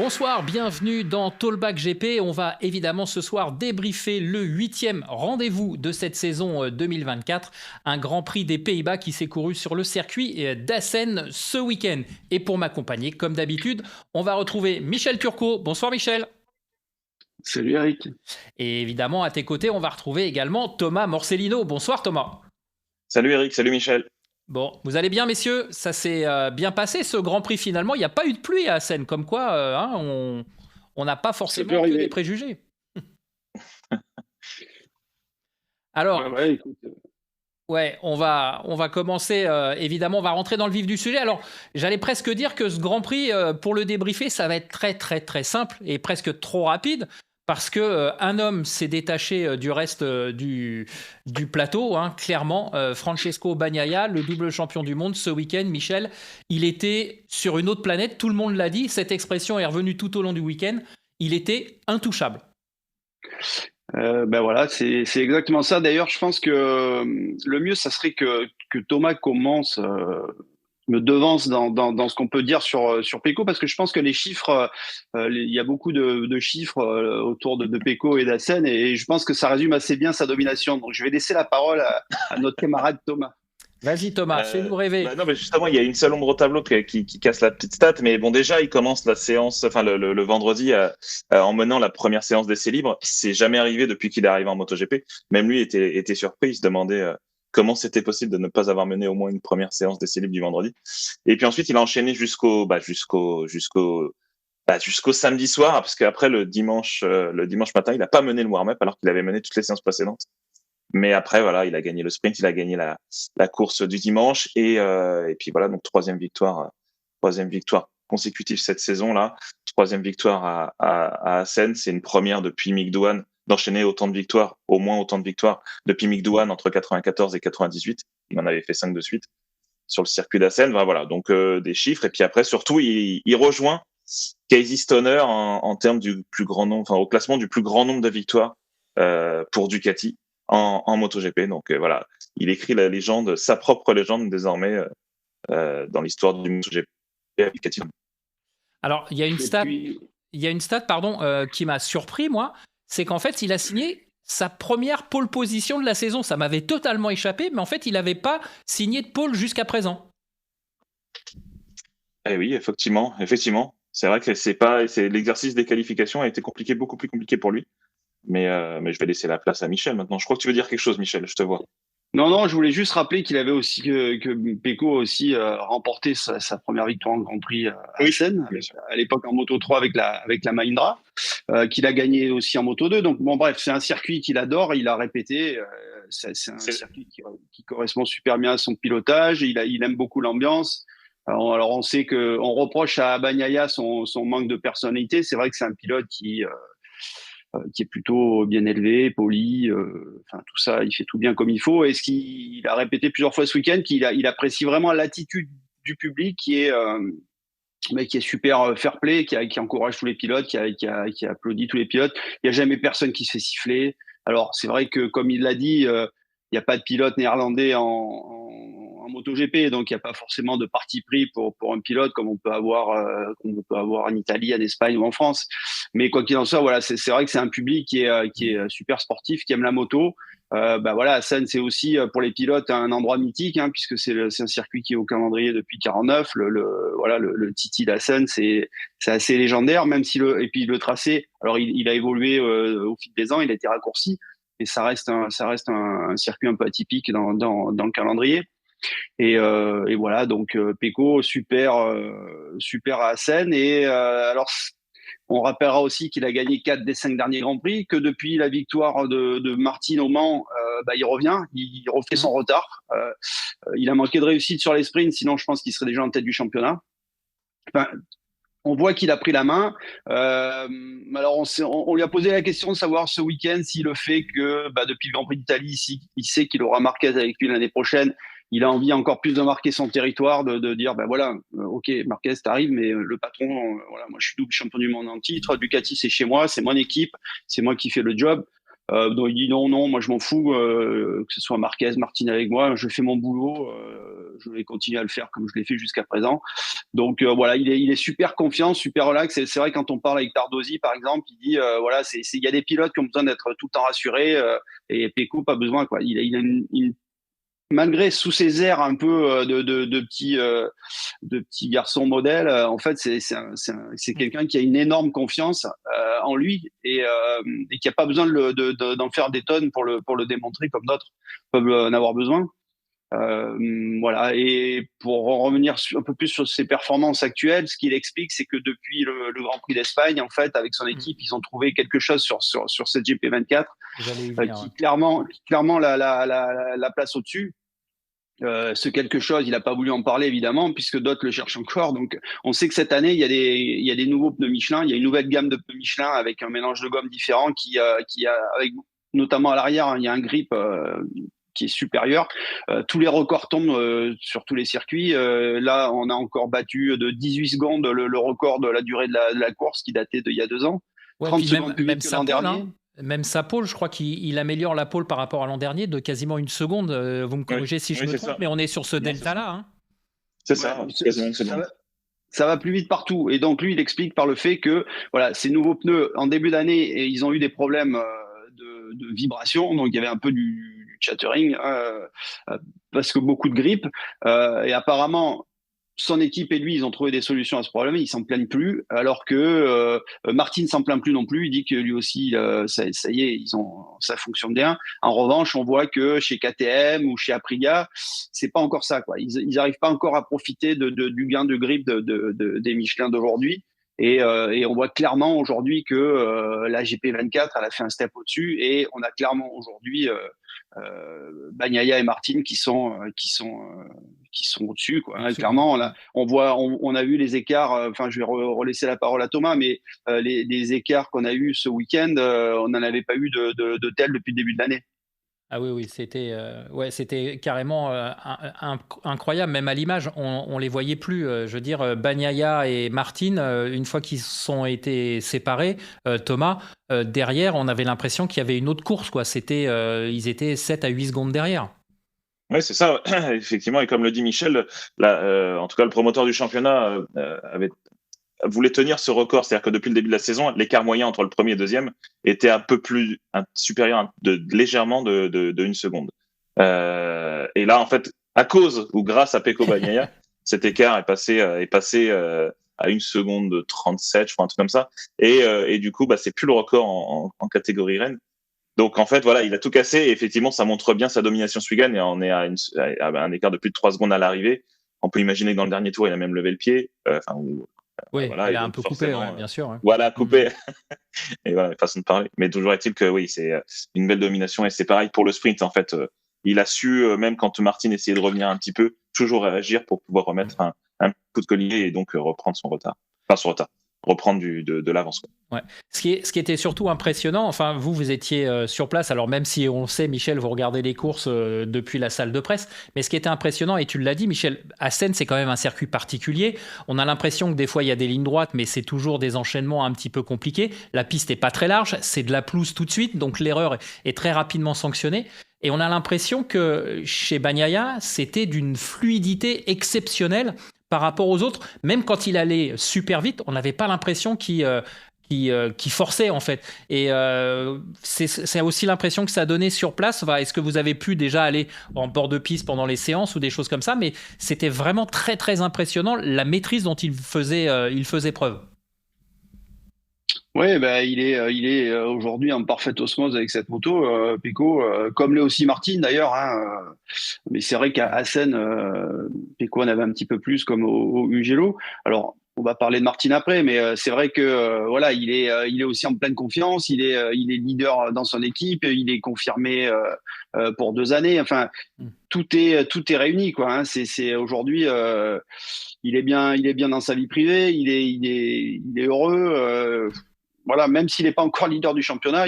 Bonsoir, bienvenue dans Talkback GP. On va évidemment ce soir débriefer le 8e rendez-vous de cette saison 2024. Un Grand Prix des Pays-Bas qui s'est couru sur le circuit d'Assen ce week-end. Et pour m'accompagner, comme d'habitude, on va retrouver Michel Turcot. Bonsoir Michel. Salut Eric. Et évidemment, à tes côtés, on va retrouver également Thomas Morcellino. Bonsoir Thomas. Salut Eric, salut Michel. Bon, vous allez bien messieurs? Ça s'est bien passé ce Grand Prix finalement. Il n'y a pas eu de pluie à Assen, comme quoi on n'a pas forcément que des préjugés. Alors, ouais, on va commencer, évidemment, on va rentrer dans le vif du sujet. Alors, j'allais presque dire que ce Grand Prix, pour le débriefer, ça va être très, très, très simple et presque trop rapide. Parce qu'un homme s'est détaché du reste du plateau, hein, clairement. Francesco Bagnaia, le double champion du monde, ce week-end, Michel, il était sur une autre planète, tout le monde l'a dit, cette expression est revenue tout au long du week-end, il était intouchable. Ben voilà, c'est exactement ça. D'ailleurs, je pense que le mieux, ça serait que Thomas commence, me devance dans ce qu'on peut dire sur Pecco, parce que je pense que les chiffres, il y a beaucoup de chiffres autour de Pecco et d'Assen, et je pense que ça résume assez bien sa domination. Donc, je vais laisser la parole à notre camarade Thomas. Vas-y Thomas, fais-nous rêver. Non, mais justement, il y a une seule ombre au tableau qui casse la petite stat, mais bon, déjà, il commence la séance, enfin le vendredi, en menant la première séance d'essai libre. C'est jamais arrivé depuis qu'il est arrivé en MotoGP. Même lui était surpris, il se demandait comment c'était possible de ne pas avoir mené au moins une première séance d'essai libre du vendredi. Et puis ensuite, il a enchaîné jusqu'au samedi soir, parce qu'après le dimanche matin, il n'a pas mené le warm-up alors qu'il avait mené toutes les séances précédentes. Mais après, voilà, il a gagné le sprint, il a gagné la course du dimanche et puis voilà, donc troisième victoire consécutive cette saison-là, troisième victoire à Assen, c'est une première depuis Mick Doohan d'enchaîner au moins autant de victoires depuis Mick Doohan entre 94 et 98. Il en avait fait 5 de suite sur le circuit d'Assen. Voilà, donc des chiffres et puis après surtout il rejoint Casey Stoner en termes du plus grand nombre, enfin au classement du plus grand nombre de victoires pour Ducati en MotoGP. Donc voilà, il écrit la légende, sa propre légende désormais dans l'histoire du MotoGP. Alors, il y a une stat, qui m'a surpris, moi, c'est qu'en fait, il a signé sa première pole position de la saison. Ça m'avait totalement échappé, mais en fait, il n'avait pas signé de pole jusqu'à présent. Eh oui, effectivement. C'est vrai que l'exercice des qualifications a été beaucoup plus compliqué pour lui. Mais je vais laisser la place à Michel maintenant. Je crois que tu veux dire quelque chose, Michel, je te vois. Non, je voulais juste rappeler qu'il avait aussi que Pecco a aussi remporté sa première victoire en Grand Prix à Assen, à l'époque en Moto 3 avec la Mahindra, qu'il a gagné aussi en Moto 2. Donc bon, bref, c'est un circuit qu'il adore, il a répété. C'est un circuit qui correspond super bien à son pilotage. Il aime beaucoup l'ambiance. Alors on sait qu'on reproche à Bagnaia son manque de personnalité. C'est vrai que c'est un pilote qui est plutôt bien élevé, poli, enfin tout ça, il fait tout bien comme il faut. Et ce qu'il a répété plusieurs fois ce week-end, il apprécie vraiment l'attitude du public qui est super fair play, qui encourage tous les pilotes, qui applaudit tous les pilotes. Il n'y a jamais personne qui se fait siffler. Alors c'est vrai que comme il l'a dit, il n'y a pas de pilote néerlandais en MotoGP, donc il n'y a pas forcément de parti pris pour un pilote comme on peut avoir en Italie, en Espagne ou en France. Mais quoi qu'il en soit, voilà, c'est vrai que c'est un public qui est super sportif, qui aime la moto. Voilà, Assen, c'est aussi pour les pilotes un endroit mythique, hein, puisque c'est un circuit qui est au calendrier depuis 49. Le Titi d'Assen, c'est assez légendaire, même si et puis le tracé, alors il a évolué au fil des ans, il a été raccourci, et ça reste un circuit un peu atypique dans le calendrier. Et voilà, donc Pecco super à Assen. Et alors on rappellera aussi qu'il a gagné 4 des 5 derniers Grands Prix, que depuis la victoire de Martin au Mans, il revient, il refait son retard. Il a manqué de réussite sur les sprints, sinon je pense qu'il serait déjà en tête du championnat. Enfin, on voit qu'il a pris la main. Alors on lui a posé la question de savoir ce week-end si le fait que depuis le Grand Prix d'Italie, il sait qu'il aura Marquez avec lui l'année prochaine, il a envie encore plus de marquer son territoire, de dire ok, Marquez t'arrives, mais le patron, voilà, moi je suis double champion du monde en titre, Ducati c'est chez moi, c'est mon équipe, c'est moi qui fais le job. Donc il dit non, moi je m'en fous, que ce soit Marquez, Martin avec moi, je fais mon boulot, je vais continuer à le faire comme je l'ai fait jusqu'à présent. Donc voilà, il est super confiant, super relax. Et c'est vrai, quand on parle avec Tardosi par exemple, il dit voilà, il y a des pilotes qui ont besoin d'être tout le temps rassurés, et Pecco pas besoin, quoi. Il a malgré sous ses airs un peu de petit garçon modèle, en fait, c'est quelqu'un qui a une énorme confiance en lui, et qui n'a pas besoin d'en faire des tonnes pour le démontrer comme d'autres peuvent en avoir besoin. Voilà. Et pour en revenir un peu plus sur ses performances actuelles, ce qu'il explique, c'est que depuis le Grand Prix d'Espagne, en fait, avec son équipe, ils ont trouvé quelque chose sur cette GP24 qui clairement la place au-dessus. Ce quelque chose, il n'a pas voulu en parler évidemment, puisque d'autres le cherchent encore. Donc, on sait que cette année, il y a des nouveaux pneus Michelin. Il y a une nouvelle gamme de pneus Michelin avec un mélange de gomme différent qui a, avec, notamment à l'arrière, hein, il y a un grip qui est supérieur. Tous les records tombent sur tous les circuits. Là, on a encore battu de 18 secondes le record de la durée de la course qui datait d'il y a 2 ans. Ouais, 30 secondes plus même vite que l'an dernier. Hein. Même sa pole, je crois qu'il améliore la pole par rapport à l'an dernier de quasiment 1 seconde. Vous me corrigez si je me trompe, mais on est sur ce delta-là. Hein. C'est ça, quasiment 1 seconde. Ça va plus vite partout. Et donc, lui, il explique par le fait que voilà, ces nouveaux pneus, en début d'année, ils ont eu des problèmes de vibration. Donc, il y avait un peu du chattering, parce que beaucoup de grippe. Et apparemment, son équipe et lui, ils ont trouvé des solutions à ce problème. Ils s'en plaignent plus, alors que Martin s'en plaint plus non plus. Il dit que lui aussi, ça y est, ça fonctionne bien. En revanche, on voit que chez KTM ou chez Aprilia, c'est pas encore ça, quoi. Ils arrivent pas encore à profiter du gain de grip des Michelin d'aujourd'hui. Et on voit clairement aujourd'hui que la GP24, elle a fait un step au-dessus, et on a clairement aujourd'hui Bagnaia et Martin qui sont au-dessus, quoi. Hein, clairement, on a vu les écarts. Enfin, je vais relaisser la parole à Thomas, mais les écarts qu'on a eu ce week-end, on n'en avait pas eu de tels depuis le début de l'année. Ah oui, c'était carrément incroyable. Même à l'image, on les voyait plus. Je veux dire, Bagnaia et Martin, une fois qu'ils sont été séparés, Thomas, derrière, on avait l'impression qu'il y avait une autre course, quoi. Ils étaient 7 à 8 secondes derrière. Oui, c'est ça, effectivement. Et comme le dit Michel, en tout cas, le promoteur du championnat voulait tenir ce record. C'est-à-dire que depuis le début de la saison, l'écart moyen entre le premier et le deuxième était un peu plus supérieur légèrement de 1 seconde. Et là, en fait, à cause ou grâce à Pecco Bagnaia, cet écart est passé à 1 seconde 37, je crois, un truc comme ça. Et du coup, c'est plus le record en catégorie Rennes. Donc, en fait, voilà, il a tout cassé. Et effectivement, ça montre bien sa domination Swigan. Et on est à un écart de plus de 3 secondes à l'arrivée. On peut imaginer que dans le dernier tour, il a même levé le pied. Oui, voilà, il a un peu coupé, bien sûr. Ouais. Voilà, coupé. Et voilà, façon de parler. Mais toujours est-il que oui, c'est une belle domination. Et c'est pareil pour le sprint, en fait. Il a su, même quand Martin essayait de revenir un petit peu, toujours réagir pour pouvoir remettre un coup de collier et donc reprendre son retard. Enfin, son retard. Reprendre de l'avance. Ouais. Ce qui était surtout impressionnant, enfin vous étiez sur place, alors même si on sait, Michel, vous regardez les courses depuis la salle de presse, mais ce qui était impressionnant, et tu l'as dit Michel, Assen c'est quand même un circuit particulier, on a l'impression que des fois il y a des lignes droites, mais c'est toujours des enchaînements un petit peu compliqués, la piste n'est pas très large, c'est de la pelouse tout de suite, donc l'erreur est très rapidement sanctionnée. Et on a l'impression que chez Bagnaia, c'était d'une fluidité exceptionnelle par rapport aux autres. Même quand il allait super vite, on n'avait pas l'impression qu'il forçait, en fait. Et c'est aussi l'impression que ça donnait sur place. Enfin, est-ce que vous avez pu déjà aller en bord de piste pendant les séances ou des choses comme ça? Mais c'était vraiment très, très impressionnant la maîtrise dont il faisait preuve. Oui, il est aujourd'hui en parfaite osmose avec cette moto, Pecco, comme l'est aussi Martin d'ailleurs. Hein, mais c'est vrai qu'à Assen, Pecco en avait un petit peu plus, comme au Mugello. Alors, on va parler de Martin après, mais c'est vrai que voilà, il est aussi en pleine confiance. Il est leader dans son équipe. Il est confirmé pour 2 années. Enfin, tout est réuni, quoi. Hein. C'est aujourd'hui, il est bien dans sa vie privée. Il est heureux. Voilà, même s'il n'est pas encore leader du championnat,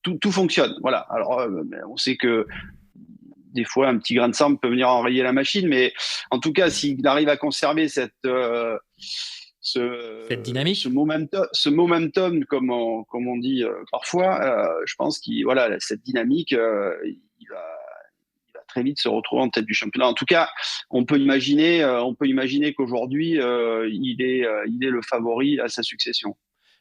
tout fonctionne. Voilà. Alors, on sait que des fois, un petit grain de sable peut venir enrayer la machine, mais en tout cas, s'il arrive à conserver cette dynamique, ce momentum comme on dit parfois, je pense cette dynamique, il va très vite se retrouver en tête du championnat. En tout cas, on peut imaginer qu'aujourd'hui, il est le favori à sa succession.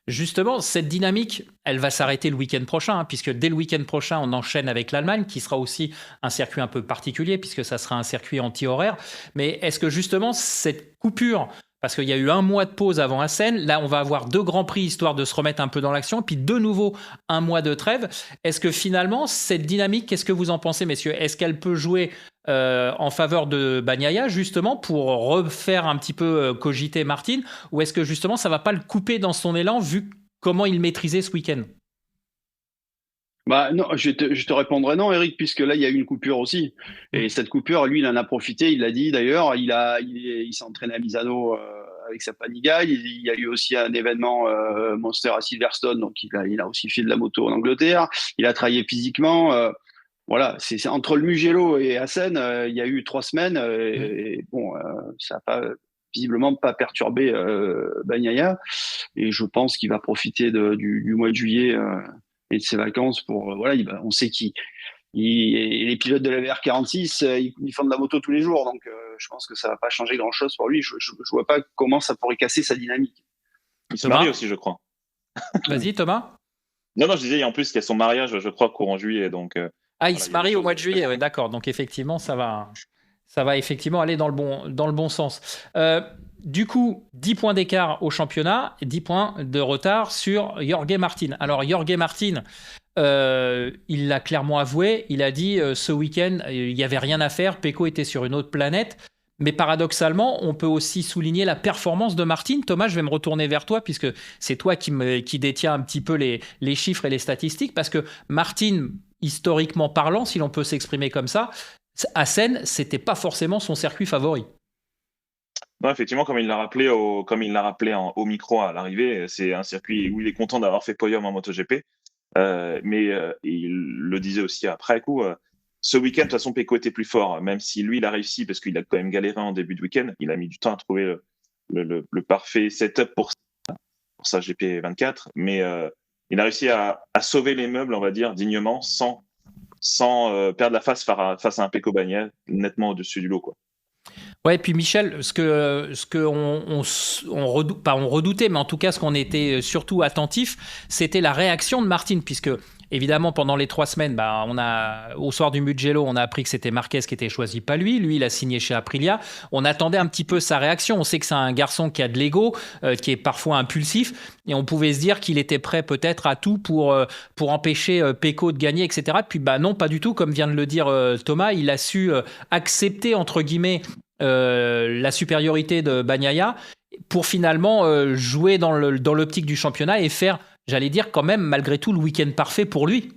Justement, cette dynamique, elle va s'arrêter le week-end prochain, puisque dès le week-end prochain, on enchaîne avec l'Allemagne, qui sera aussi un circuit un peu particulier, puisque ça sera un circuit anti-horaire. Mais est-ce que justement, cette coupure, parce qu'il y a eu un mois de pause avant Assen, là, on va avoir 2 grands prix, histoire de se remettre un peu dans l'action, et puis de nouveau, un mois de trêve. Est-ce que finalement, cette dynamique, qu'est-ce que vous en pensez, messieurs? Est-ce qu'elle peut jouer en faveur de Bagnaia, justement, pour refaire un petit peu cogiter Martin, ou est-ce que justement ça va pas le couper dans son élan, vu comment il maîtrisait ce week-end? Non, je te répondrai non, Eric, puisque là il y a eu une coupure aussi, et cette coupure, lui, il en a profité. Il l'a dit d'ailleurs. Il s'est entraîné à Misano avec sa Panigale. Il y a eu aussi un événement Monster à Silverstone, donc il a aussi fait de la moto en Angleterre. Il a travaillé physiquement. Voilà, c'est entre le Mugello et Assen, il y a eu 3 semaines, et bon, ça n'a visiblement pas perturbé Bagnaia, et je pense qu'il va profiter du mois de juillet et de ses vacances pour on sait les pilotes de la VR46, ils font de la moto tous les jours, donc je pense que ça va pas changer grand chose pour lui. Je vois pas comment ça pourrait casser sa dynamique. Il se marie aussi, je crois. Vas-y, Thomas. Non, je disais, en plus, il y a son mariage, je crois, courant juillet, donc. Il se marie au mois de juillet, ouais, d'accord. Donc effectivement, ça va effectivement aller dans le bon sens. Du coup, 10 points d'écart au championnat, 10 points de retard sur Jorge Martin. Alors Jorge Martin, il l'a clairement avoué, il a dit ce week-end, il n'y avait rien à faire, Pecco était sur une autre planète. Mais paradoxalement, on peut aussi souligner la performance de Martin. Thomas, je vais me retourner vers toi, puisque c'est toi qui détiens un petit peu les chiffres et les statistiques, parce que Martin, historiquement parlant, si l'on peut s'exprimer comme ça, Assen, c'était pas forcément son circuit favori. Non, effectivement, comme il l'a rappelé au micro à l'arrivée, c'est un circuit où il est content d'avoir fait podium en MotoGP. Mais il le disait aussi après coup. Ce week-end, de toute façon, Pecco était plus fort, même si lui, il a réussi parce qu'il a quand même galéré en début de week-end. Il a mis du temps à trouver le parfait setup pour sa GP24, mais il a réussi à sauver les meubles, on va dire, dignement, sans perdre la face face à un Pecco Bagnaia nettement au-dessus du lot, quoi. Ouais, et puis Michel, ce que on redoutait, mais en tout cas ce qu'on était surtout attentif, c'était la réaction de Martin, puisque évidemment pendant les 3 semaines, au soir du Mugello, on a appris que c'était Marquez qui était choisi, pas lui. Lui, il a signé chez Aprilia. On attendait un petit peu sa réaction. On sait que c'est un garçon qui a de l'ego, qui est parfois impulsif, et on pouvait se dire qu'il était prêt peut-être à tout pour empêcher Pecco de gagner, etc. Puis non, pas du tout, comme vient de le dire Thomas. Il a su accepter entre guillemets la supériorité de Bagnaia pour finalement jouer dans l'optique du championnat et faire, j'allais dire quand même, malgré tout, le week-end parfait pour lui.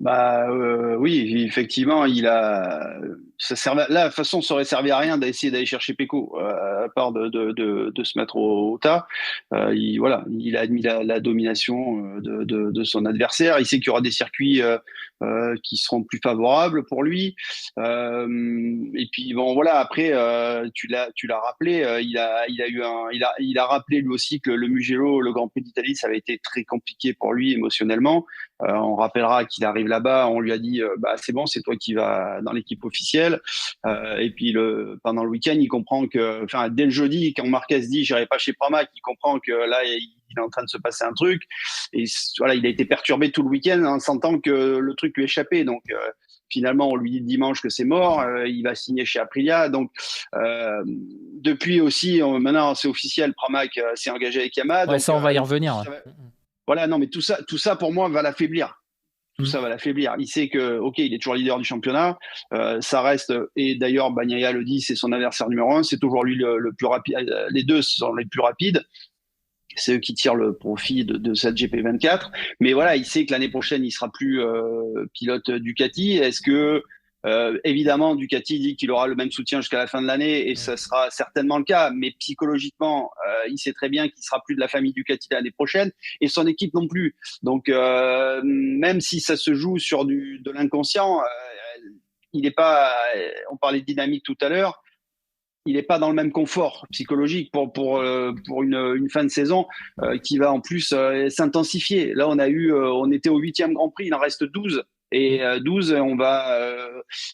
Oui, effectivement, là, de toute façon, ça aurait servi à rien d'essayer d'aller chercher Pecco, à part de se mettre au tas. Il a admis la domination de son adversaire. Il sait qu'il y aura des circuits qui seront plus favorables pour lui. Et puis bon, voilà. Après, tu l'as rappelé. Il a rappelé lui aussi que le Mugello, le Grand Prix d'Italie, ça avait été très compliqué pour lui émotionnellement. On rappellera qu'il arrive là-bas, on lui a dit c'est bon, c'est toi qui vas dans l'équipe officielle. Et puis pendant le week-end, il comprend que, dès le jeudi, quand Marquez dit j'irai pas chez Pramac, il comprend que là il est en train de se passer un truc. Et voilà, il a été perturbé tout le week-end en sentant que le truc lui échappait. Donc finalement, on lui dit dimanche que c'est mort. Il va signer chez Aprilia. Donc depuis aussi, maintenant c'est officiel, Pramac s'est engagé avec Yamaha. Ouais, donc, ça on va y revenir. Voilà, non, mais tout ça pour moi va l'affaiblir. Tout ça va l'affaiblir. Il sait que, ok, il est toujours leader du championnat. Ça reste, et d'ailleurs, Bagnaia le dit, c'est son adversaire numéro 1. C'est toujours lui le plus rapide. Les deux sont les plus rapides. C'est eux qui tirent le profit de cette GP24. Mais voilà, il sait que l'année prochaine, il sera plus pilote Ducati. Est-ce que évidemment, Ducati dit qu'il aura le même soutien jusqu'à la fin de l'année, et ça sera certainement le cas, mais psychologiquement, il sait très bien qu'il sera plus de la famille Ducati l'année prochaine, et son équipe non plus. Donc, même si ça se joue sur de l'inconscient, il n'est pas. On parlait de dynamique tout à l'heure. il n'est pas dans le même confort psychologique pour une fin de saison qui va en plus s'intensifier. Là, on était au 8e Grand Prix, il en reste 12. Et 12,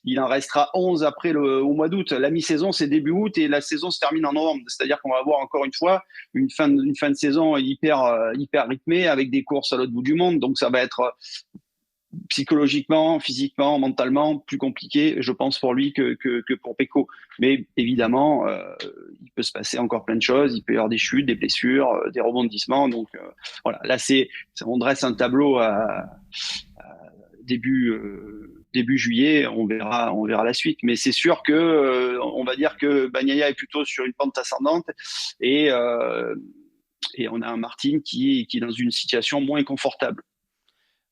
il en restera 11 après au mois d'août. La mi-saison, c'est début août et la saison se termine en novembre. C'est-à-dire qu'on va avoir encore une fois une fin de saison hyper rythmée avec des courses à l'autre bout du monde. Donc ça va être psychologiquement, physiquement, mentalement plus compliqué, je pense, pour lui que pour Pecco. Mais évidemment, il peut se passer encore plein de choses. Il peut y avoir des chutes, des blessures, des rebondissements. Donc voilà, là, on dresse un tableau à début juillet. On verra la suite. Mais c'est sûr que on va dire que Bagnaia est plutôt sur une pente ascendante et on a un Martin qui est dans une situation moins confortable.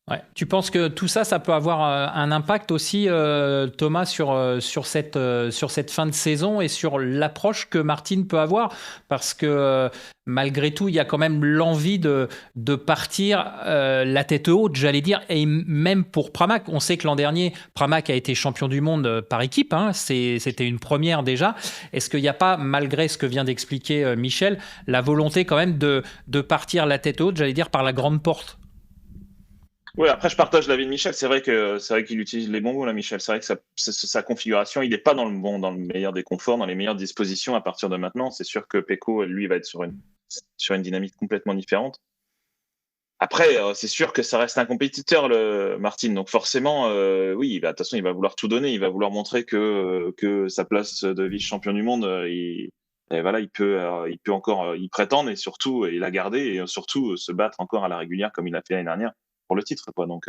Ouais. Tu penses que tout ça, ça peut avoir un impact aussi, Thomas, sur cette fin de saison et sur l'approche que Martin peut avoir? Parce que malgré tout, il y a quand même l'envie de partir la tête haute, j'allais dire, et même pour Pramac. On sait que l'an dernier, Pramac a été champion du monde par équipe, hein, c'était une première déjà. Est-ce qu'il n'y a pas, malgré ce que vient d'expliquer Michel, la volonté quand même de partir la tête haute, j'allais dire, par la grande porte? Oui, après, je partage l'avis de Michel. C'est vrai qu'il utilise les bons mots, là, Michel. C'est vrai que sa configuration, il n'est pas dans le meilleur des conforts, dans les meilleures dispositions à partir de maintenant. C'est sûr que Pecco, lui, va être sur une dynamique complètement différente. Après, c'est sûr que ça reste un compétiteur, le Martin. Donc forcément, oui, de toute façon, il va vouloir tout donner. Il va vouloir montrer que sa place de vice-champion du monde, et voilà, il peut encore y prétendre et surtout la garder et surtout se battre encore à la régulière comme il a fait l'année dernière pour le titre, quoi. Donc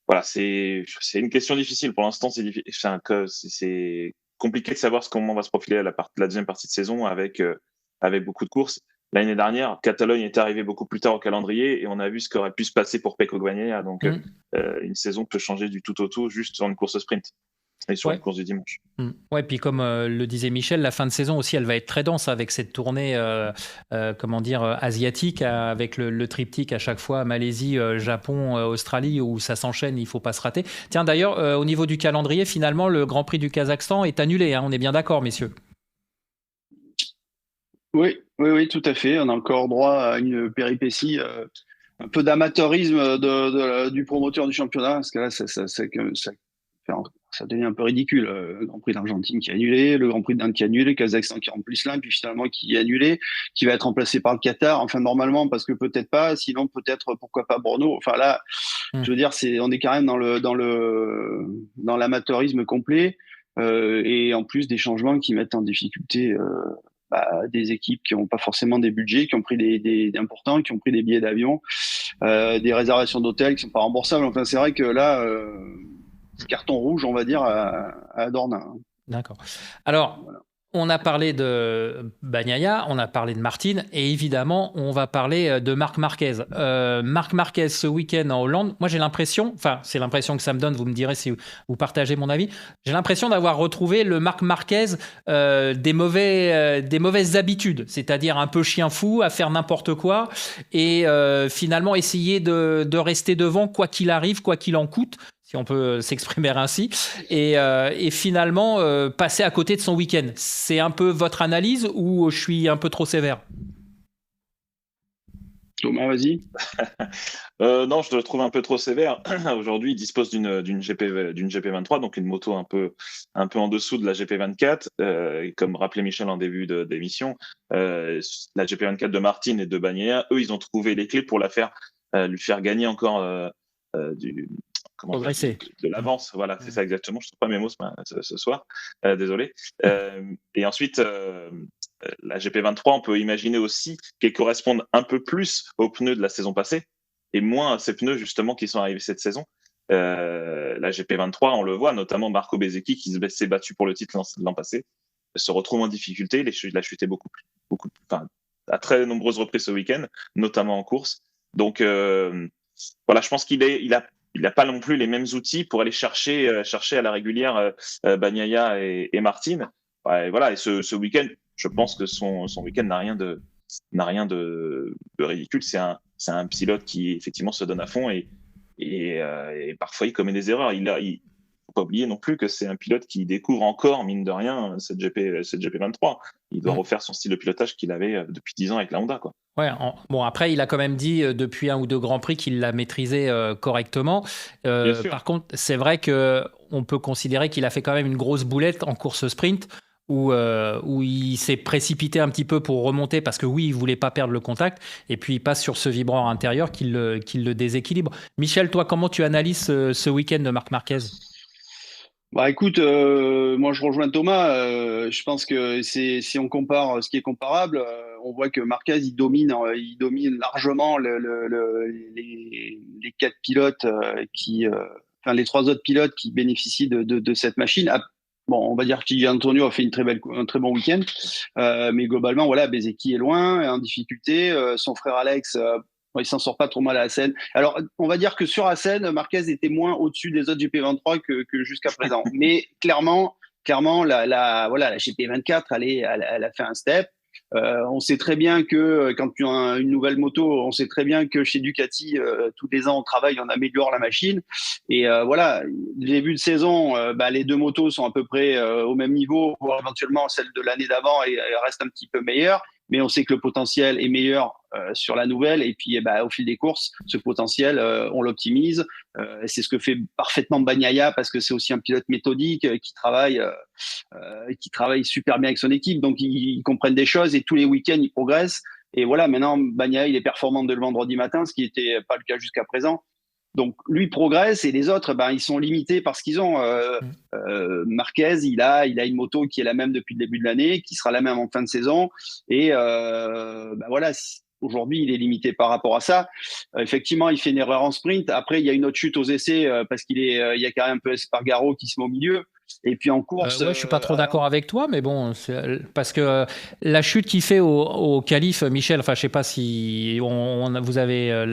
voilà, c'est une question difficile pour l'instant. C'est compliqué de savoir comment va se profiler la deuxième partie de saison avec beaucoup de courses. L'année dernière, Catalogne est arrivé beaucoup plus tard au calendrier et on a vu ce qu'aurait pu se passer pour Pecco Bagnaia. Donc une saison peut changer du tout au tout juste sur une course sprint et sur une course du dimanche. Ouais, puis comme le disait Michel, la fin de saison aussi, elle va être très dense avec cette tournée asiatique, avec le triptyque à chaque fois, Malaisie, Japon, Australie, où ça s'enchaîne, il ne faut pas se rater. Tiens, d'ailleurs, au niveau du calendrier, finalement, le Grand Prix du Kazakhstan est annulé, hein, on est bien d'accord, messieurs? Oui, tout à fait. On a encore droit à une péripétie, un peu d'amateurisme du promoteur du championnat, parce que là, ça devient un peu ridicule. Le Grand Prix d'Argentine qui est annulé, le Grand Prix d'Inde qui est annulé, le Kazakhstan qui remplisse l'un, puis finalement qui est annulé, qui va être remplacé par le Qatar. Enfin, normalement, parce que peut-être pas, sinon peut-être, pourquoi pas Brno. Enfin là, je veux dire, on est quand même dans l'amateurisme complet, et en plus des changements qui mettent en difficulté des équipes qui n'ont pas forcément des budgets, qui ont pris des importants, qui ont pris des billets d'avion, des réservations d'hôtels qui ne sont pas remboursables. Enfin, c'est vrai que là, carton rouge, on va dire, à Dorna. D'accord. Alors, voilà. On a parlé de Bagnaia, on a parlé de Martin, et évidemment, on va parler de Marc Marquez. Marc Marquez, ce week-end en Hollande, moi j'ai l'impression, enfin c'est l'impression que ça me donne, vous me direz si vous partagez mon avis, j'ai l'impression d'avoir retrouvé le Marc Marquez des mauvaises habitudes, c'est-à-dire un peu chien fou, à faire n'importe quoi, et finalement essayer de rester devant quoi qu'il arrive, quoi qu'il en coûte, si on peut s'exprimer ainsi, et finalement passer à côté de son week-end. C'est un peu votre analyse ou je suis un peu trop sévère? Thomas, vas-y. Non, je le trouve un peu trop sévère. Aujourd'hui, il dispose d'une GP23, donc une moto un peu en dessous de la GP24. Et comme rappelait Michel en début d'émission, la GP24 de Martin et de Bagnaia, eux, ils ont trouvé les clés pour lui faire gagner encore de l'avance. Voilà, c'est ça exactement. Je ne trouve pas mes mots ce soir. Désolé. Et ensuite, la GP23, on peut imaginer aussi qu'elle corresponde un peu plus aux pneus de la saison passée et moins à ces pneus justement qui sont arrivés cette saison. La GP23, on le voit, notamment Marco Bezzecchi qui s'est battu pour le titre l'an passé, se retrouve en difficulté. Il a chuté beaucoup, à très nombreuses reprises ce week-end, notamment en course. Donc voilà, je pense qu'il n'a pas non plus les mêmes outils pour aller chercher à la régulière Bagnaia et Martin. Et voilà, et ce week-end, je pense que son week-end n'a rien de ridicule. C'est un pilote qui effectivement se donne à fond et parfois il commet des erreurs. faut pas oublier non plus que c'est un pilote qui découvre encore, mine de rien, cette GP23. Il doit refaire son style de pilotage qu'il avait depuis 10 ans avec la Honda, quoi. Ouais, bon, après, il a quand même dit depuis 1 ou 2 Grands Prix qu'il l'a maîtrisé correctement. Par contre, c'est vrai qu'on peut considérer qu'il a fait quand même une grosse boulette en course sprint où il s'est précipité un petit peu pour remonter parce que oui, il voulait pas perdre le contact et puis il passe sur ce vibreur intérieur qui le déséquilibre. Michel, toi, comment tu analyses ce week-end de Marc Marquez ? Bah écoute, moi je rejoins Thomas. Je pense que si on compare ce qui est comparable, on voit que Marquez il domine largement les 4 pilotes enfin les 3 autres pilotes qui bénéficient de cette machine. Bon, on va dire que Antonio a fait un très bon week-end, mais globalement voilà, Bezzecchi est loin, en difficulté. Son frère Alex. Il s'en sort pas trop mal à Assen. Alors, on va dire que sur Assen, Marquez était moins au-dessus des autres GP23 que jusqu'à présent. Mais clairement, la GP24, elle a fait un step. On sait très bien que quand tu as une nouvelle moto, on sait très bien que chez Ducati, tous les ans, on travaille, on améliore la machine. Et voilà, début de saison, les 2 motos sont à peu près au même niveau, voire éventuellement celle de l'année d'avant et reste un petit peu meilleure. Mais on sait que le potentiel est meilleur sur la nouvelle. Et puis, au fil des courses, ce potentiel, on l'optimise. C'est ce que fait parfaitement Bagnaia parce que c'est aussi un pilote méthodique qui travaille super bien avec son équipe. Donc, ils comprennent des choses et tous les week-ends, ils progressent. Et voilà, maintenant, Bagnaia, il est performant dès le vendredi matin, ce qui n'était pas le cas jusqu'à présent. Donc, lui progresse et les autres, ils sont limités parce qu'ils ont Marquez, il a une moto qui est la même depuis le début de l'année, qui sera la même en fin de saison. Et voilà, aujourd'hui, il est limité par rapport à ça. Effectivement, il fait une erreur en sprint. Après, il y a une autre chute aux essais parce il y a quand même un peu Espargaro qui se met au milieu. Et puis en course. Je suis pas trop d'accord avec toi, mais bon, parce que la chute qu'il fait au qualif, Michel, enfin, je sais pas si vous avez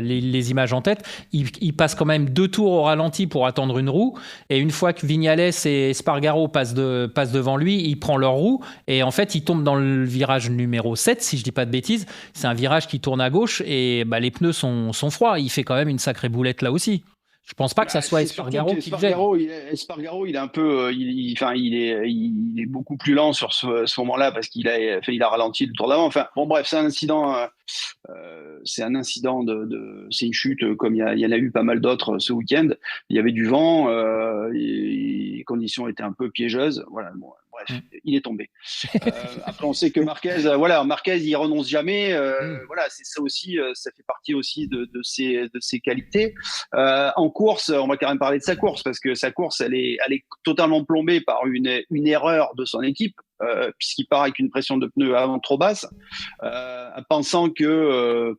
les images en tête, il passe quand même 2 tours au ralenti pour attendre une roue, et une fois que Vignales et Espargaro passent devant lui, il prend leur roue, et en fait, il tombe dans le virage numéro 7, si je dis pas de bêtises. C'est un virage qui tourne à gauche, et les pneus sont froids. Il fait quand même une sacrée boulette là aussi. Je pense pas que ça soit Espargaro qui le gêne. Espargaro, il est un peu, il est beaucoup plus lent sur ce moment-là parce qu'il a ralenti le tour d'avant. Enfin, bon, bref, c'est un incident. C'est une chute comme il y en a eu pas mal d'autres ce week-end. Il y avait du vent, les conditions étaient un peu piégeuses. Voilà. Bon, bref, il est tombé. Après, on sait que Marquez, il renonce jamais. Voilà, c'est ça aussi. Ça fait partie aussi de ses qualités. En course, on va quand même parler de sa course parce que sa course, elle est totalement plombée par une erreur de son équipe, puisqu'il part avec une pression de pneus avant trop basse, pensant que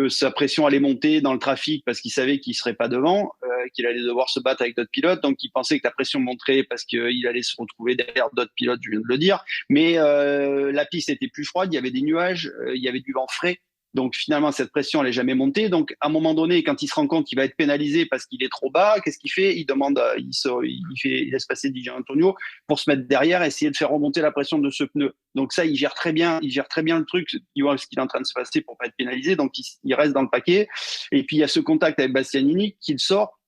sa pression allait monter dans le trafic parce qu'il savait qu'il serait pas devant, qu'il allait devoir se battre avec d'autres pilotes, donc il pensait que la pression monterait parce qu'il allait se retrouver derrière d'autres pilotes, je viens de le dire, mais la piste était plus froide, il y avait des nuages, il y avait du vent frais. Donc finalement, cette pression, elle n'est jamais montée. Donc à un moment donné, quand il se rend compte qu'il va être pénalisé parce qu'il est trop bas, qu'est-ce qu'il fait ? Il demande, il laisse passer Gian Antonio pour se mettre derrière, essayer de faire remonter la pression de ce pneu. Donc ça, il gère très bien le truc. Il voit ce qu'il est en train de se passer pour pas être pénalisé. Donc il reste dans le paquet. Et puis il y a ce contact avec Bastianini qu'il sort.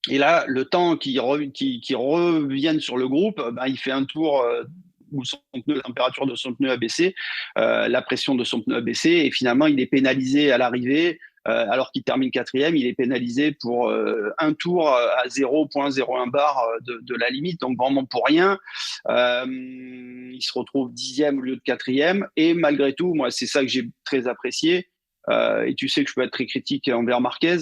Et là, le temps qu'il revienne sur le groupe, il fait un tour. Où la température de son pneu a baissé, la pression de son pneu a baissé, et finalement il est pénalisé à l'arrivée, alors qu'il termine 4e, il est pénalisé pour un tour à 0,01 bar de la limite, donc vraiment pour rien. Il se retrouve 10e au lieu de 4e, et malgré tout, moi c'est ça que j'ai très apprécié, et tu sais que je peux être très critique envers Marquez,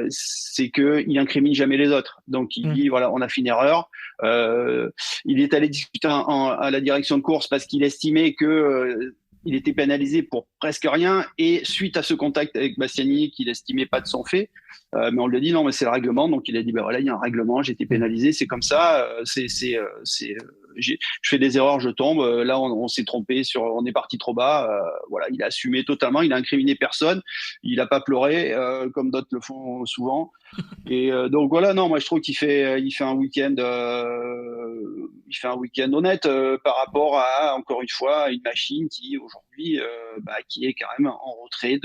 c'est qu'il incrimine jamais les autres. Donc il dit voilà, on a fait une erreur. Il est allé discuter à la direction de course parce qu'il estimait que il était pénalisé pour presque rien, et suite à ce contact avec Bastianini qu'il estimait pas de son fait, mais on lui a dit non mais c'est le règlement, donc il a dit voilà, il y a un règlement, j'ai été pénalisé, c'est comme ça, je fais des erreurs, je tombe, là on s'est trompé, on est parti trop bas, voilà, il a assumé totalement, il a incriminé personne, il a pas pleuré comme d'autres le font souvent. Et donc voilà, non, moi je trouve qu'il fait un week-end honnête par rapport à, encore une fois, une machine qui aujourd'hui qui est quand même en retrait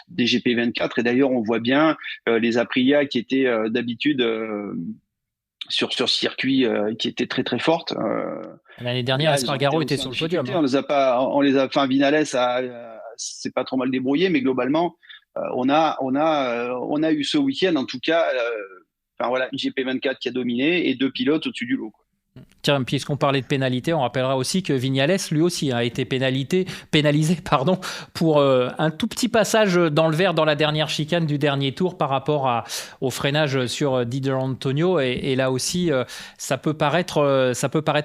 des GP24. Et d'ailleurs, on voit bien les Aprilia qui étaient d'habitude sur circuit qui étaient très très fortes. L'année dernière, Espargaro était sur le podium. On les a pas, enfin Vinales c'est pas trop mal débrouillé, mais globalement, on a eu ce week-end en tout cas, enfin voilà, une GP24 qui a dominé et 2 pilotes au-dessus du lot, quoi. Tiens, puisqu'on parlait de pénalité, on rappellera aussi que Vignales, lui aussi, a été pénalisé pour un tout petit passage dans le vert dans la dernière chicane du dernier tour par rapport au freinage sur Di Giannantonio. Et là aussi, ça peut paraître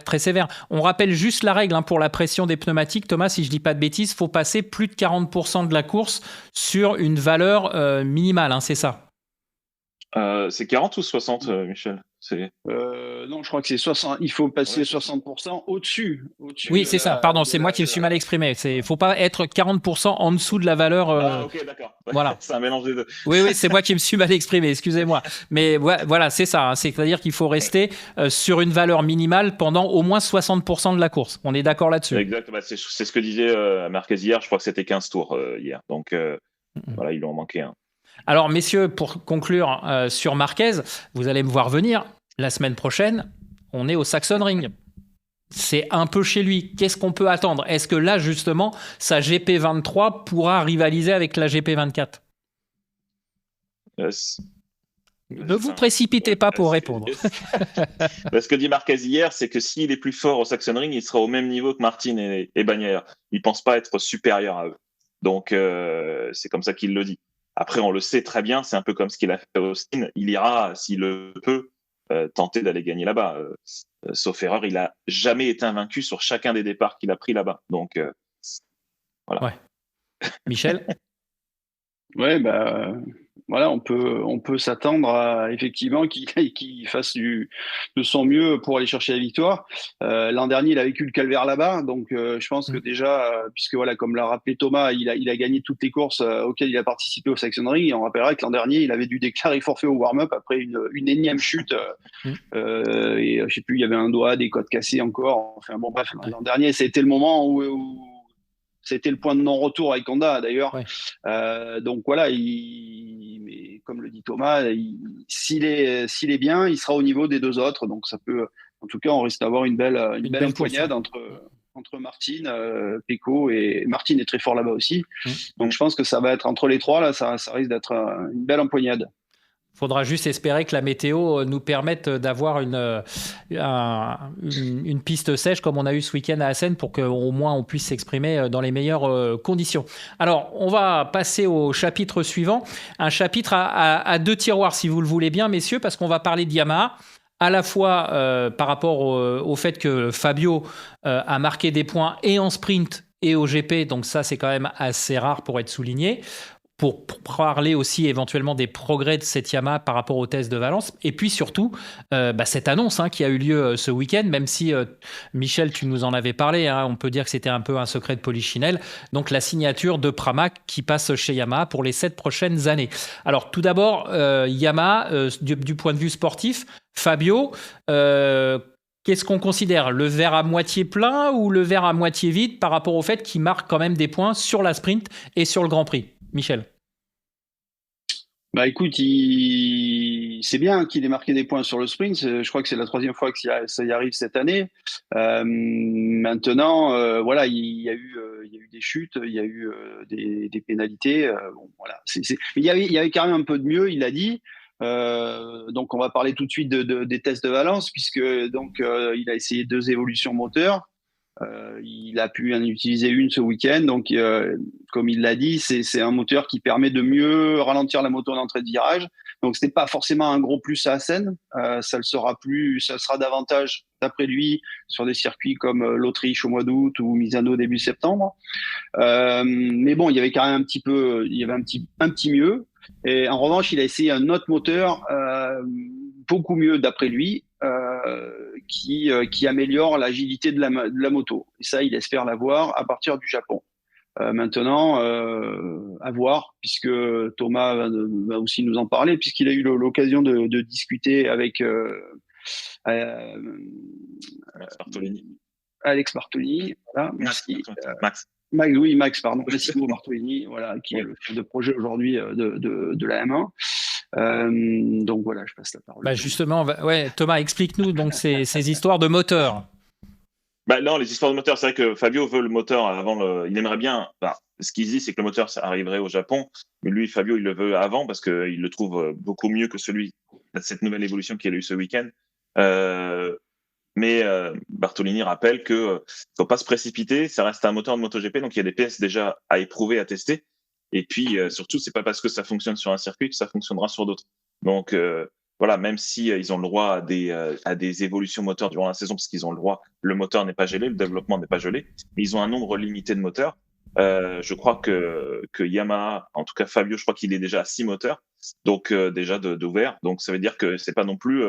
très sévère. On rappelle juste la règle pour la pression des pneumatiques. Thomas, si je ne dis pas de bêtises, il faut passer plus de 40% de la course sur une valeur minimale, c'est ça? C'est 40 ou 60, Michel? Non, je crois que c'est 60. Il faut passer 60% au-dessus. Oui, c'est ça. Pardon, c'est moi qui me suis mal exprimé. Il ne faut pas être 40% en dessous de la valeur. Ah, ok, d'accord. Voilà. C'est un mélange des deux. Oui, c'est moi qui me suis mal exprimé. Excusez-moi. Mais voilà, c'est ça. C'est-à-dire qu'il faut rester sur une valeur minimale pendant au moins 60% de la course. On est d'accord là-dessus. Exact. C'est ce que disait Marquez hier. Je crois que c'était 15 tours hier. Donc, voilà, il en manquait un. Alors, messieurs, pour conclure sur Marquez, vous allez me voir venir. La semaine prochaine, on est au Sachsenring. C'est un peu chez lui. Qu'est-ce qu'on peut attendre? Est-ce que là, justement, sa GP23 pourra rivaliser avec la GP24? Ne vous précipitez pas pour répondre. Ce que dit Marquez hier, c'est que s'il est plus fort au Sachsenring, il sera au même niveau que Martin et Bagnaia. Il ne pense pas être supérieur à eux. Donc, c'est comme ça qu'il le dit. Après, on le sait très bien, c'est un peu comme ce qu'il a fait à Austin. Il ira, s'il le peut, tenter d'aller gagner là-bas. Sauf erreur, il n'a jamais été invaincu sur chacun des départs qu'il a pris là-bas. Donc, voilà. Ouais. Michel? Ouais, voilà, on peut s'attendre à effectivement qu'il fasse de son mieux pour aller chercher la victoire. L'an dernier, il a vécu le calvaire là-bas, donc je pense que déjà, puisque voilà, comme l'a rappelé Thomas, il a gagné toutes les courses auxquelles il a participé au Sachsenring. Et on rappellera que l'an dernier, il avait dû déclarer forfait au warm-up après une énième chute. Et je sais plus, il y avait un doigt, des côtes cassées encore. Enfin bon, bref, l'an dernier, c'était le moment où c'était le point de non-retour avec Honda, d'ailleurs. Ouais. Donc voilà, mais comme le dit Thomas, s'il est bien, il sera au niveau des deux autres. Donc ça peut, en tout cas, on risque d'avoir une belle empoignade entre Martin, Pecco, et Martin est très fort là-bas aussi. Donc je pense que ça va être entre les trois, là, ça risque d'être une belle empoignade. Il faudra juste espérer que la météo nous permette d'avoir une piste sèche comme on a eu ce week-end à Assen pour qu'au moins on puisse s'exprimer dans les meilleures conditions. Alors, on va passer au chapitre suivant. Un chapitre à deux tiroirs, si vous le voulez bien, messieurs, parce qu'on va parler de Yamaha. À la fois par rapport au fait que Fabio a marqué des points et en sprint et au GP, donc ça c'est quand même assez rare pour être souligné. Pour parler aussi éventuellement des progrès de cette Yamaha par rapport au test de Valence. Et puis surtout, cette annonce qui a eu lieu ce week-end, même si, Michel, tu nous en avais parlé, on peut dire que c'était un peu un secret de polichinelle. Donc la signature de Pramac qui passe chez Yamaha pour les 7 prochaines années. Alors tout d'abord, Yamaha, du point de vue sportif, Fabio, qu'est-ce qu'on considère? Le verre à moitié plein ou le verre à moitié vide par rapport au fait qu'il marque quand même des points sur la sprint et sur le Grand Prix? Michel? Écoute, c'est bien qu'il ait marqué des points sur le sprint. Je crois que c'est la 3e fois que ça y arrive cette année. Maintenant, voilà, il y a eu des chutes, il y a eu des pénalités. Voilà. Il y avait quand même un peu de mieux, il l'a dit. Donc, on va parler tout de suite des tests de Valence, puisque il a essayé 2 évolutions moteurs. Il a pu en utiliser une ce week-end. Donc, comme il l'a dit, c'est un moteur qui permet de mieux ralentir la moto en entrée de virage. Donc, ce n'est pas forcément un gros plus à Assen. Ça sera davantage, d'après lui, sur des circuits comme l'Autriche au mois d'août ou Misano début septembre. Mais bon, il y avait quand même un petit mieux. Et en revanche, il a essayé un autre moteur beaucoup mieux, d'après lui, qui améliore l'agilité de la moto. Et ça, il espère l'avoir à partir du Japon. Maintenant, à voir, puisque Thomas va aussi nous en parler, puisqu'il a eu l'occasion de discuter avec Alex Bartolini. Alex Bartolini. Voilà, merci. Max. Max, pardon, Massimo Bartolini, voilà, qui est le chef de projet aujourd'hui de la M1. Donc voilà, je passe la parole. Justement, Thomas, explique-nous donc ces histoires de moteur. Non, les histoires de moteur, c'est vrai que Fabio veut le moteur avant il aimerait bien. Ce qu'il dit, c'est que le moteur ça arriverait au Japon, mais lui, Fabio, il le veut avant parce qu'il le trouve beaucoup mieux que cette nouvelle évolution qu'il a eu ce week-end. Mais Bartolini rappelle que faut pas se précipiter, ça reste un moteur de MotoGP, donc il y a des pièces déjà à éprouver, à tester. Et puis surtout, c'est pas parce que ça fonctionne sur un circuit que ça fonctionnera sur d'autres. Donc voilà, même si ils ont le droit à des évolutions moteurs durant la saison, parce qu'ils ont le droit, le moteur n'est pas gelé, le développement n'est pas gelé, mais ils ont un nombre limité de moteurs. Je crois que Yamaha, en tout cas Fabio, je crois qu'il est déjà à 6 moteurs, donc déjà d'ouvert. Donc ça veut dire que c'est pas non plus,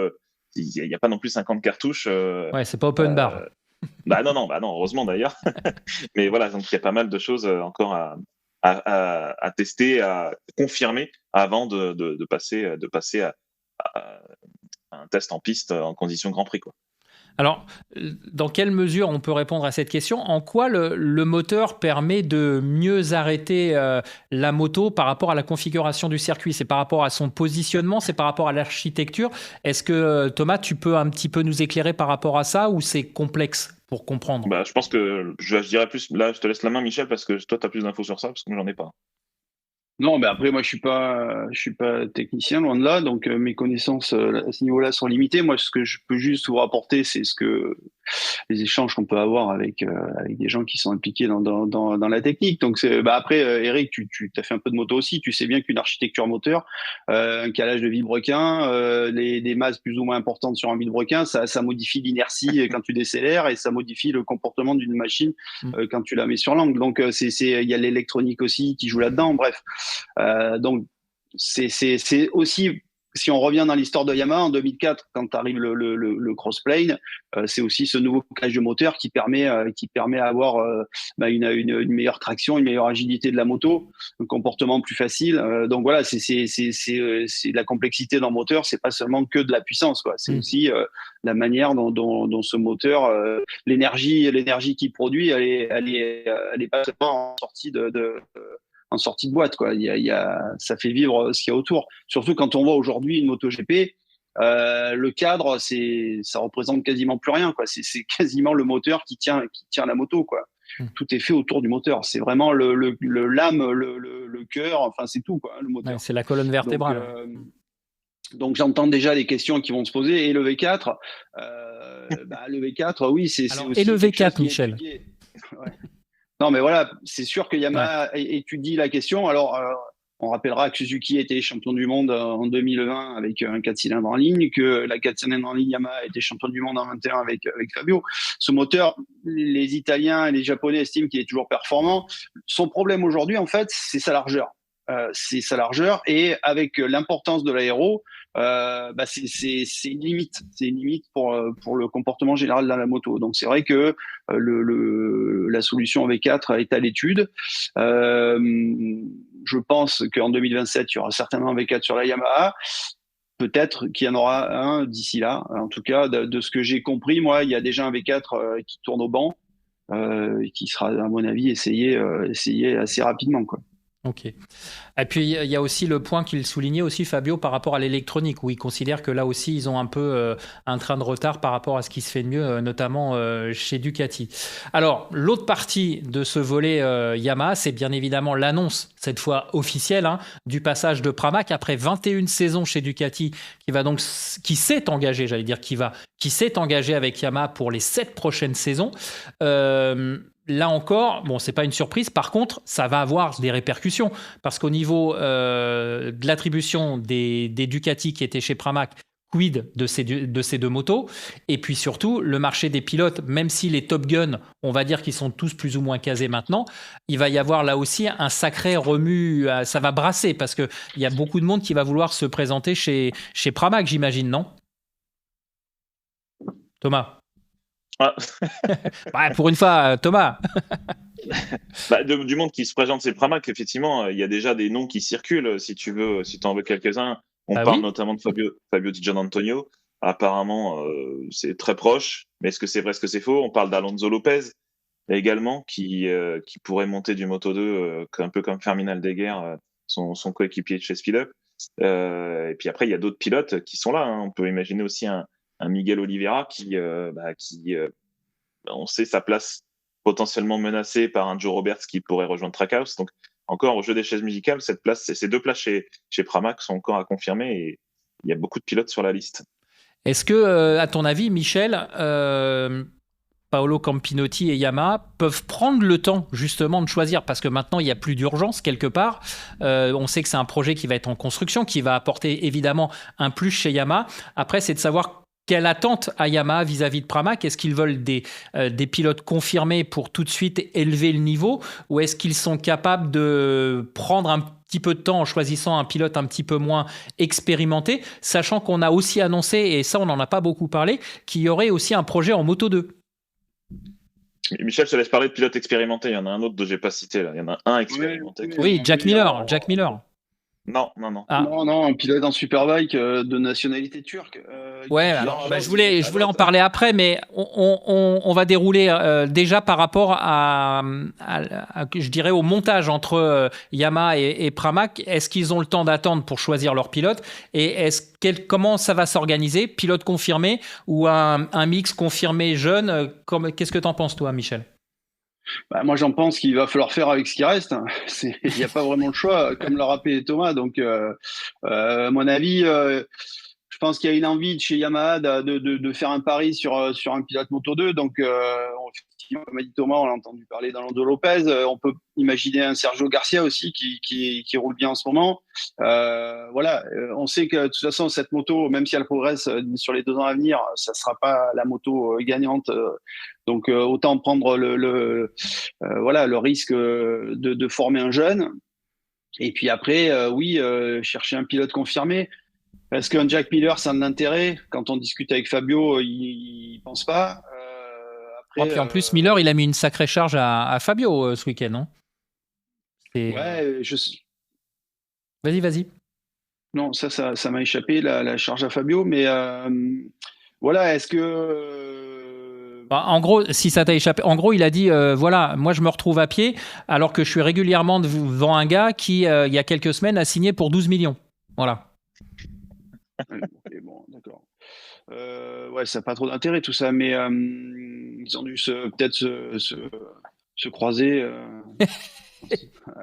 il n'y a pas non plus 50 cartouches. Ouais, c'est pas open bar. Non, heureusement d'ailleurs. Mais voilà, donc il y a pas mal de choses encore à tester, à confirmer avant de passer à un test en piste en conditions Grand Prix, quoi. Alors, dans quelle mesure on peut répondre à cette question? En quoi le moteur permet de mieux arrêter la moto par rapport à la configuration du circuit? C'est par rapport à son positionnement? C'est par rapport à l'architecture? Est-ce que, Thomas, tu peux un petit peu nous éclairer par rapport à ça ou c'est complexe pour comprendre? Je pense que je dirais plus... Là, je te laisse la main, Michel, parce que toi, tu as plus d'infos sur ça, parce que moi, j'en ai pas. Non, mais après, moi, je suis pas technicien, loin de là, donc mes connaissances à ce niveau-là sont limitées. Moi, ce que je peux juste vous rapporter, c'est les échanges qu'on peut avoir avec des gens qui sont impliqués dans la technique. Donc, après, Eric, tu as fait un peu de moto aussi. Tu sais bien qu'une architecture moteur, un calage de vilebrequin, des masses plus ou moins importantes sur un vilebrequin, ça modifie l'inertie quand tu décélères et ça modifie le comportement d'une machine quand tu la mets sur l'angle. Donc, il y a l'électronique aussi qui joue là-dedans. Bref. Donc, c'est aussi, si on revient dans l'histoire de Yamaha, en 2004, quand arrive le crossplane, c'est aussi ce nouveau calage de moteur qui permet d'avoir une meilleure traction, une meilleure agilité de la moto, un comportement plus facile. Donc voilà, c'est de la complexité dans le moteur, c'est pas seulement que de la puissance, quoi. C'est aussi la manière dont ce moteur, l'énergie qu'il produit, elle est pas seulement en sortie de boîte, quoi. Ça fait vivre ce qu'il y a autour. Surtout quand on voit aujourd'hui une MotoGP, le cadre, ça représente quasiment plus rien, quoi. C'est quasiment le moteur qui tient la moto, quoi. Tout est fait autour du moteur. C'est vraiment l'âme, le cœur. Enfin, c'est tout, quoi. Le moteur. Ouais, c'est la colonne vertébrale. Donc j'entends déjà les questions qui vont se poser. Et le V4, le V4, oui, c'est aussi. Et le V4, Michel. Ouais. Non, mais voilà, c'est sûr que Yamaha étudie la question. Alors, on rappellera que Suzuki était champion du monde en 2020 avec un 4 cylindres en ligne, que la 4 cylindres en ligne Yamaha était champion du monde en 21 avec Fabio. Ce moteur, les Italiens et les Japonais estiment qu'il est toujours performant. Son problème aujourd'hui, en fait, c'est sa largeur. Et avec l'importance de l'aéro, c'est une limite. C'est une limite pour le comportement général de la moto. Donc c'est vrai que la solution V4 est à l'étude. Je pense qu'en 2027, il y aura certainement un V4 sur la Yamaha. Peut-être qu'il y en aura un d'ici là. En tout cas, de ce que j'ai compris, moi, il y a déjà un V4 qui tourne au banc, qui sera, à mon avis, essayé assez rapidement, quoi. Ok. Et puis il y a aussi le point qu'il soulignait aussi, Fabio, par rapport à l'électronique, où il considère que là aussi ils ont un peu un train de retard par rapport à ce qui se fait de mieux, notamment chez Ducati. Alors l'autre partie de ce volet Yamaha, c'est bien évidemment l'annonce, cette fois officielle, du passage de Pramac après 21 saisons chez Ducati, qui s'est engagé, qui s'est engagé avec Yamaha pour les 7 prochaines saisons. Là encore, bon, c'est pas une surprise. Par contre, ça va avoir des répercussions parce qu'au niveau de l'attribution des Ducati qui étaient chez Pramac, quid de ces deux motos? Et puis surtout, le marché des pilotes, même si les Top Gun, on va dire qu'ils sont tous plus ou moins casés maintenant, il va y avoir là aussi un sacré remue. Ça va brasser parce qu'il y a beaucoup de monde qui va vouloir se présenter chez Pramac, j'imagine, non? Thomas? Pour une fois, Thomas. Du monde qui se présente, c'est Pramac. Effectivement, il y a déjà des noms qui circulent. Si tu en veux quelques-uns, on parle notamment de Fabio Di Giannantonio. Apparemment, c'est très proche. Mais est-ce que c'est vrai, est-ce que c'est faux? On parle d'Alonso Lopez. également qui pourrait monter du Moto2 un peu comme Fermin Aldeguer, son coéquipier de chez Speedup. Et puis après, il y a d'autres pilotes qui sont là. Hein. On peut imaginer aussi un Miguel Oliveira qui on sait sa place potentiellement menacée par un Joe Roberts qui pourrait rejoindre Trackhouse. Donc encore au jeu des chaises musicales, ces 2 places chez Pramac sont encore à confirmer et il y a beaucoup de pilotes sur la liste. Est-ce que, à ton avis, Michel, Paolo Campinotti et Yamaha peuvent prendre le temps justement de choisir, parce que maintenant il n'y a plus d'urgence quelque part, on sait que c'est un projet qui va être en construction, qui va apporter évidemment un plus chez Yamaha. Après, c'est de savoir quelle attente à Yamaha vis-à-vis de Pramac. Est-ce qu'ils veulent des pilotes confirmés pour tout de suite élever le niveau, ou est-ce qu'ils sont capables de prendre un petit peu de temps en choisissant un pilote un petit peu moins expérimenté, sachant qu'on a aussi annoncé, et ça on n'en a pas beaucoup parlé, qu'il y aurait aussi un projet en Moto 2. Michel se laisse parler de pilote expérimenté. Il y en a un autre dont je n'ai pas cité. Là. Il y en a un expérimenté. Oui, Jack Miller. Non. Ah. Non, un pilote en Superbike de nationalité turque. Je voulais en parler après, mais on va dérouler déjà par rapport à je dirais, au montage entre Yamaha et Pramac. Est-ce qu'ils ont le temps d'attendre pour choisir leur pilote, et comment ça va s'organiser, pilote confirmé ou un mix confirmé jeune? Qu'est-ce que tu en penses, toi, Michel? Moi, j'en pense qu'il va falloir faire avec ce qui reste. Il n'y a pas vraiment le choix, comme l'a rappelé Thomas. Donc, à mon avis, je pense qu'il y a une envie de chez Yamaha de faire un pari sur un pilote Moto2. Donc, comme a dit Thomas, on l'a entendu parler d'Alonso Lopez. On peut imaginer un Sergio Garcia aussi qui roule bien en ce moment. On sait que de toute façon, cette moto, même si elle progresse sur les 2 ans à venir, ça ne sera pas la moto gagnante. Donc, autant prendre le risque de former un jeune. Et puis après, chercher un pilote confirmé. Est-ce qu'un Jack Miller, ça a de l'intérêt? Quand on discute avec Fabio, il pense pas. Puis en plus, Miller, il a mis une sacrée charge à Fabio ce week-end, non? Vas-y. Non, ça m'a échappé, la charge à Fabio, mais est-ce que... En gros, si ça t'a échappé, il a dit, moi je me retrouve à pied alors que je suis régulièrement devant un gars qui, il y a quelques semaines, a signé pour 12 millions. Voilà. Okay, bon, d'accord. Ça n'a pas trop d'intérêt tout ça, mais ils ont dû peut-être se croiser.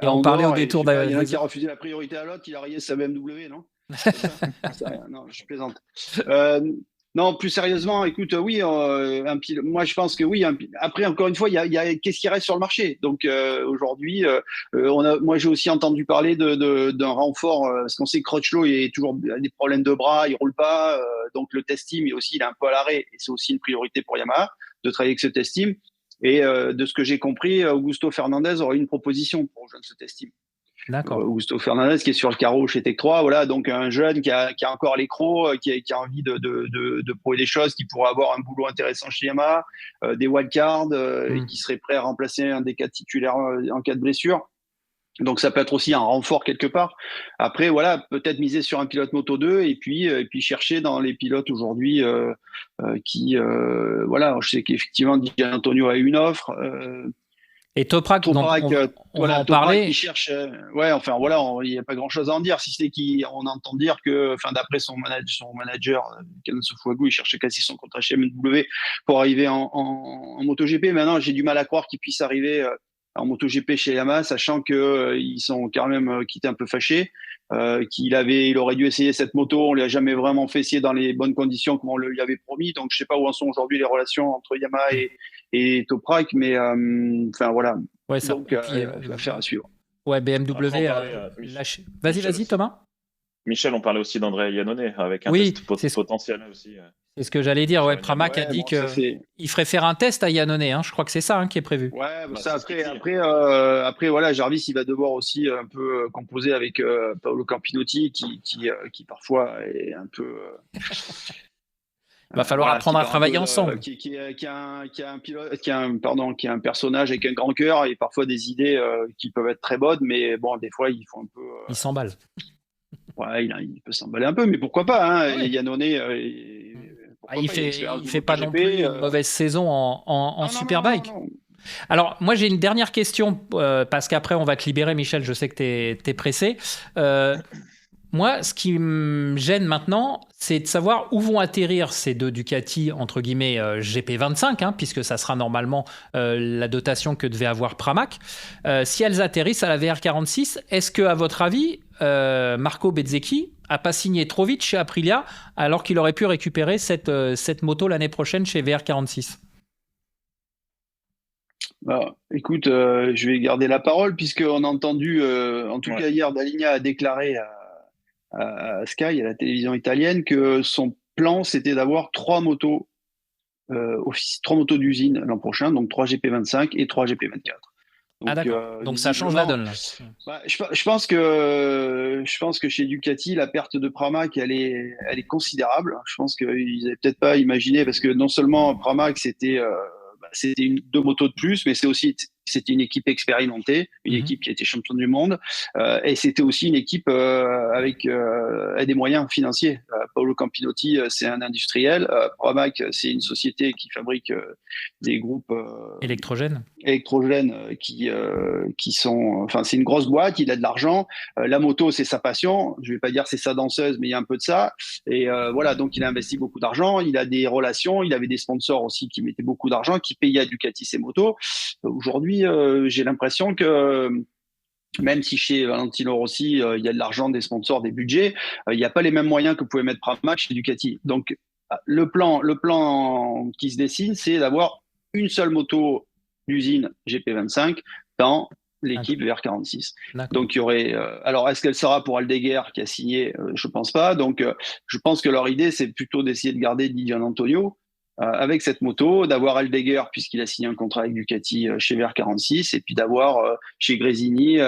Et on parlait au détour d'un. Il y en a qui a refusé la priorité à l'autre, il a rayé sa BMW, non? Non, je plaisante. Non, plus sérieusement, écoute, moi je pense que oui. Après, encore une fois, il y a qu'est-ce qui reste sur le marché. Donc aujourd'hui, moi j'ai aussi entendu parler d'un renfort, parce qu'on sait que Crutchlow a des problèmes de bras, il roule pas, donc le test team il est un peu à l'arrêt, et c'est aussi une priorité pour Yamaha de travailler avec ce test team. Et de ce que j'ai compris, Augusto Fernandez aurait une proposition pour rejoindre ce test team. D'accord. Augusto Fernandez qui est sur le carreau chez Tech 3, donc un jeune qui a encore les crocs, qui a envie de prouver des choses, qui pourrait avoir un boulot intéressant chez Yamaha, des wildcards, et qui serait prêt à remplacer un des 4 titulaires en cas de blessure. Donc ça peut être aussi un renfort quelque part. Après, peut-être miser sur un pilote Moto 2 et puis chercher dans les pilotes aujourd'hui je sais qu'effectivement Gian Antonio a eu une offre. Et Toprak, on va en parler. Il cherche, il n'y a pas grand-chose à en dire, si c'est qu'on entend dire que, d'après son manager, Ken Sofuagu, il cherchait quasi son contrat chez BMW pour arriver en MotoGP. Maintenant, j'ai du mal à croire qu'il puisse arriver en MotoGP chez Yamaha, sachant qu'ils sont quand même quittés un peu fâchés, il aurait dû essayer cette moto, on ne l'a jamais vraiment fait essayer dans les bonnes conditions comme on lui avait promis. Donc, je ne sais pas où en sont aujourd'hui les relations entre Yamaha et Toprak, mais voilà. Ouais, donc, affaire à suivre. Ouais, BMW lâché. Vas-y, Thomas. Michel, on parlait aussi d'Andrea Iannone avec un test potentiel aussi. C'est ce que j'allais dire. Pramac a dit qu'il ferait faire un test à Iannone. Je crois que c'est ça qui est prévu. Après, Jarvis, il va devoir aussi un peu composer avec Paolo Campinotti, qui parfois est un peu. Il va falloir apprendre à travailler ensemble. Qui a un personnage avec un grand cœur et parfois des idées qui peuvent être très bonnes, mais bon, des fois, ils font un peu. Il s'emballe. Ouais, il peut s'emballer un peu, mais pourquoi pas, Iannone. Il fait pas non plus une mauvaise saison en Superbike. Alors, moi, j'ai une dernière question, parce qu'après, on va te libérer, Michel. Je sais que tu es pressé. Moi, ce qui me gêne maintenant, c'est de savoir où vont atterrir ces deux Ducati, entre guillemets, GP25, puisque ça sera normalement la dotation que devait avoir Pramac. Si elles atterrissent à la VR46, est-ce que, à votre avis, Marco Bezzecchi n'a pas signé trop vite chez Aprilia, alors qu'il aurait pu récupérer cette moto l'année prochaine chez VR46 ? Écoute, je vais garder la parole, puisqu'on a entendu, en tout cas hier, Dall'Igna a déclaré à Sky, à la télévision italienne, que son plan, c'était d'avoir 3 motos d'usine l'an prochain, donc 3 GP25 et 3 GP24. Donc, d'accord. Donc ça change la donne, là. Je pense que chez Ducati, la perte de Pramac, elle est considérable. Je pense qu'ils n'avaient peut-être pas imaginé, parce que non seulement Pramac, c'était 2 motos de plus, mais c'était une équipe expérimentée, une équipe qui était championne du monde, et c'était aussi une équipe avec des moyens financiers. Paolo Campinotti, c'est un industriel. Pramac, c'est une société qui fabrique des groupes électrogènes qui sont, enfin, c'est une grosse boîte. Il a de l'argent. La moto, c'est sa passion. Je vais pas dire c'est sa danseuse, mais il y a un peu de ça. Et voilà, donc il a investi beaucoup d'argent. Il a des relations. Il avait des sponsors aussi qui mettaient beaucoup d'argent, qui payaient à Ducati ses motos. Aujourd'hui, j'ai l'impression que même si chez Valentino Rossi, il y a de l'argent, des sponsors, des budgets, il n'y a pas les mêmes moyens que pouvait mettre Pramac chez Ducati. Donc, le plan qui se dessine, c'est d'avoir une seule moto d'usine GP25 dans l'équipe VR46. Donc, il y aurait. Alors, est-ce qu'elle sera pour Aldeguer qui a signé? Je pense pas. Donc, je pense que leur idée, c'est plutôt d'essayer de garder Di Giannantonio avec cette moto, d'avoir Aldeguer puisqu'il a signé un contrat avec Ducati chez VR46, et puis d'avoir chez Gresini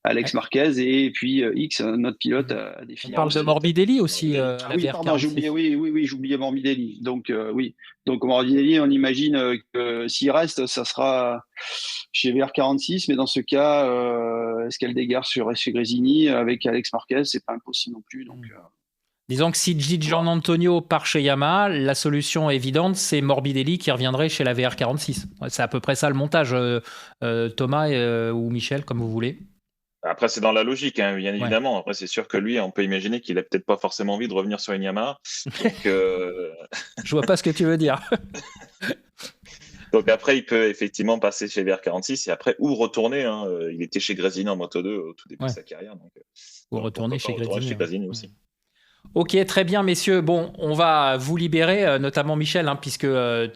Alex Marquez, et puis X, notre pilote à définir. On parle de Morbidelli aussi. Oui, pardon, j'oubliais Morbidelli. Donc oui, donc Morbidelli, on imagine que s'il reste, ça sera chez VR46, mais dans ce cas, est-ce qu'Aldeguer sur chez Gresini avec Alex Marquez, c'est pas impossible non plus. Donc disons que si Gianantonio part chez Yamaha, la solution évidente, c'est Morbidelli qui reviendrait chez la VR46. C'est à peu près ça le montage, Thomas ou Michel, comme vous voulez. Après, c'est dans la logique, bien évidemment. Après, c'est sûr que lui, on peut imaginer qu'il n'a peut-être pas forcément envie de revenir sur une Yamaha. Donc, je vois pas ce que tu veux dire. Donc après, il peut effectivement passer chez VR46 et après, ou retourner. Il était chez Gresini en Moto2 au tout début de sa carrière. Donc, ou retourner chez Gresini. Aussi. Ok, très bien, messieurs. Bon, on va vous libérer, notamment Michel, puisque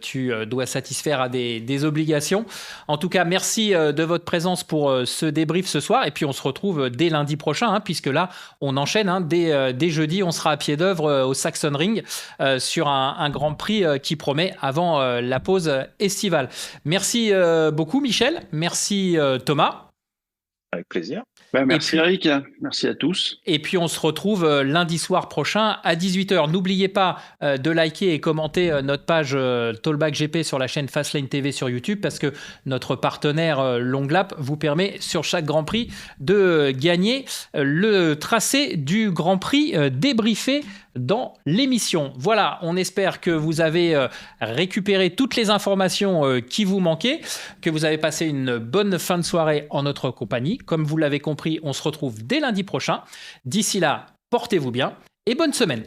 tu dois satisfaire à des obligations. En tout cas, merci de votre présence pour ce débrief ce soir. Et puis, on se retrouve dès lundi prochain, puisque là, on enchaîne. Dès jeudi, on sera à pied d'œuvre au Sachsenring sur un Grand Prix qui promet avant la pause estivale. Merci beaucoup, Michel. Merci, Thomas. Avec plaisir. Merci Eric, merci à tous. Et puis on se retrouve lundi soir prochain à 18h. N'oubliez pas de liker et commenter notre page Talkback GP sur la chaîne Fastlane TV sur YouTube, parce que notre partenaire Longlap vous permet sur chaque Grand Prix de gagner le tracé du Grand Prix débriefé dans l'émission. Voilà, on espère que vous avez récupéré toutes les informations qui vous manquaient, que vous avez passé une bonne fin de soirée en notre compagnie. Comme vous l'avez compris, on se retrouve dès lundi prochain. D'ici là, portez-vous bien et bonne semaine.